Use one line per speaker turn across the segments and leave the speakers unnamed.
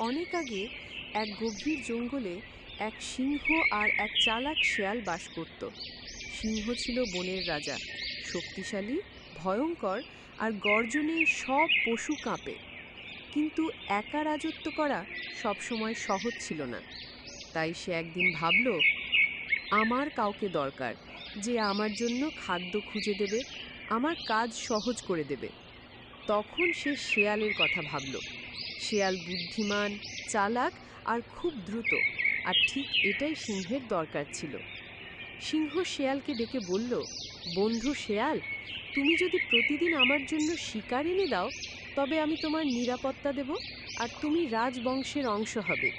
অনেক আগে এক গভীর জঙ্গলে এক সিংহ আর এক চালাক শেয়াল বাস করত। সিংহ ছিল বনের রাজা, শক্তিশালী, ভয়ঙ্কর, আর গর্জনে সব পশু কাঁপে। কিন্তু একা রাজত্ব করা সবসময় সহজ ছিল না। তাই সে একদিন ভাবল, আমার কাউকে দরকার, যে আমার জন্য খাদ্য খুঁজে দেবে, আমার কাজ সহজ করে দেবে। তখন সে শেয়ালের কথা ভাবল। শেয়াল বুদ্ধিমান, চালাক আর খুব দ্রুত, আর ঠিক এটাই সিংহের দরকার ছিল। সিংহ শেয়ালকে ডেকে বলল, বন্ধু শেয়াল, তুমি যদি প্রতিদিন আমার জন্য শিকার এনে দাও, তবে আমি তোমার নিরাপত্তা দেব, আর তুমি রাজবংশের অংশ হবে।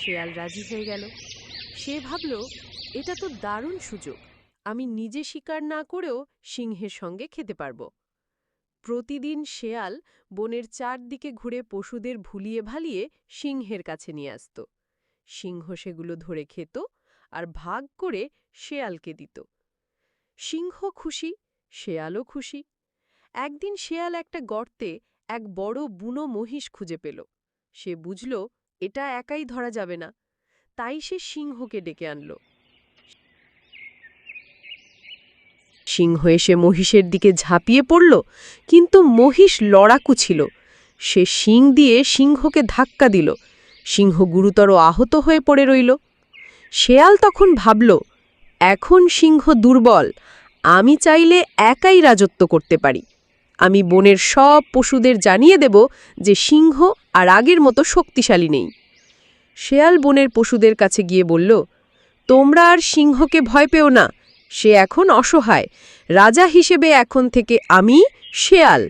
শেয়াল রাজি হয়ে গেল। সে ভাবল, এটা তো দারুণ সুযোগ, আমি নিজে শিকার না করেও সিংহের সঙ্গে খেতে পারব। প্রতিদিন শেয়াল বনের চারদিকে ঘুরে পশুদের ভুলিয়ে ভালিয়ে সিংহের কাছে নিয়ে আসত। সিংহ সেগুলো ধরে খেত আর ভাগ করে শেয়ালকে দিত। সিংহ খুশি, শেয়ালও খুশি। একদিন শেয়াল একটা গর্তে এক বড় বুনো মহিষ খুঁজে পেল। সে বুঝল এটা একাই ধরা যাবে না, তাই সে সিংহকে ডেকে আনল। সিংহ এসে মহিষের দিকে ঝাঁপিয়ে পড়ল, কিন্তু মহিষ লড়াকু ছিল। সে শিং দিয়ে সিংহকে ধাক্কা দিল। সিংহ গুরুতর আহত হয়ে পড়ে রইল। শেয়াল তখন ভাবল, এখন সিংহ দুর্বল, আমি চাইলে একাই রাজত্ব করতে পারি। আমি বনের সব পশুদের জানিয়ে দেব যে সিংহ আর আগের মতো শক্তিশালী নেই। শেয়াল বনের পশুদের কাছে গিয়ে বলল, তোমরা আর সিংহকে ভয় পেও না, সে এখন অসহায়। রাজা হিসেবে এখন থেকে আমি শেয়াল।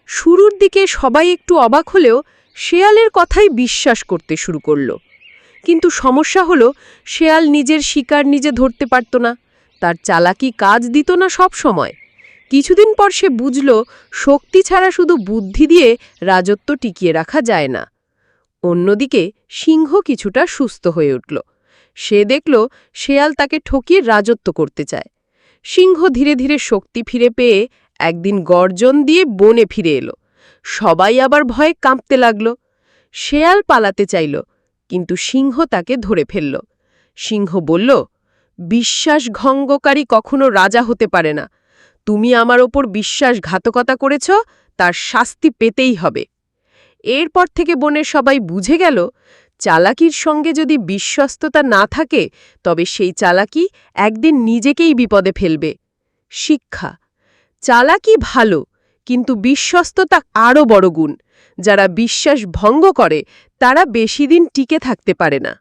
শুরুর দিকে সবাই একটু অবাক হলেও শেয়ালের কথাই বিশ্বাস করতে শুরু করল। কিন্তু সমস্যা হলো, শেয়াল নিজের শিকার নিজে ধরতে পারত না, তার চালাকি কাজ দিত না সব সময়। কিছুদিন পর সে বুঝল, শক্তি ছাড়া শুধু বুদ্ধি দিয়ে রাজত্ব টিকিয়ে রাখা যায় না। অন্যদিকে সিংহ কিছুটা সুস্থ হয়ে উঠল। সে দেখল শেয়াল তাকে ঠকিয়ে রাজত্ব করতে চায়। সিংহ ধীরে ধীরে শক্তি ফিরে পেয়ে একদিন গর্জন দিয়ে বনে ফিরে এলো। সবাই আবার ভয়ে কাঁপতে লাগল। শেয়াল পালাতে চাইল, কিন্তু সিংহ তাকে ধরে ফেলল। সিংহ বলল, বিশ্বাসভঙ্গকারী কখনো রাজা হতে পারে না। তুমি আমার ওপর বিশ্বাসঘাতকতা করেছ, তার শাস্তি পেতেই হবে। এরপর থেকে বনের সবাই বুঝে গেল, চালাকির সঙ্গে যদি বিশ্বস্ততা না থাকে, তবে সেই চালাকি একদিন নিজেকেই বিপদে ফেলবে। শিক্ষা: চালাকি ভালো, কিন্তু বিশ্বস্ততা আরও বড় গুণ। যারা বিশ্বাস ভঙ্গ করে, তারা বেশি দিন টিকে থাকতে পারে না।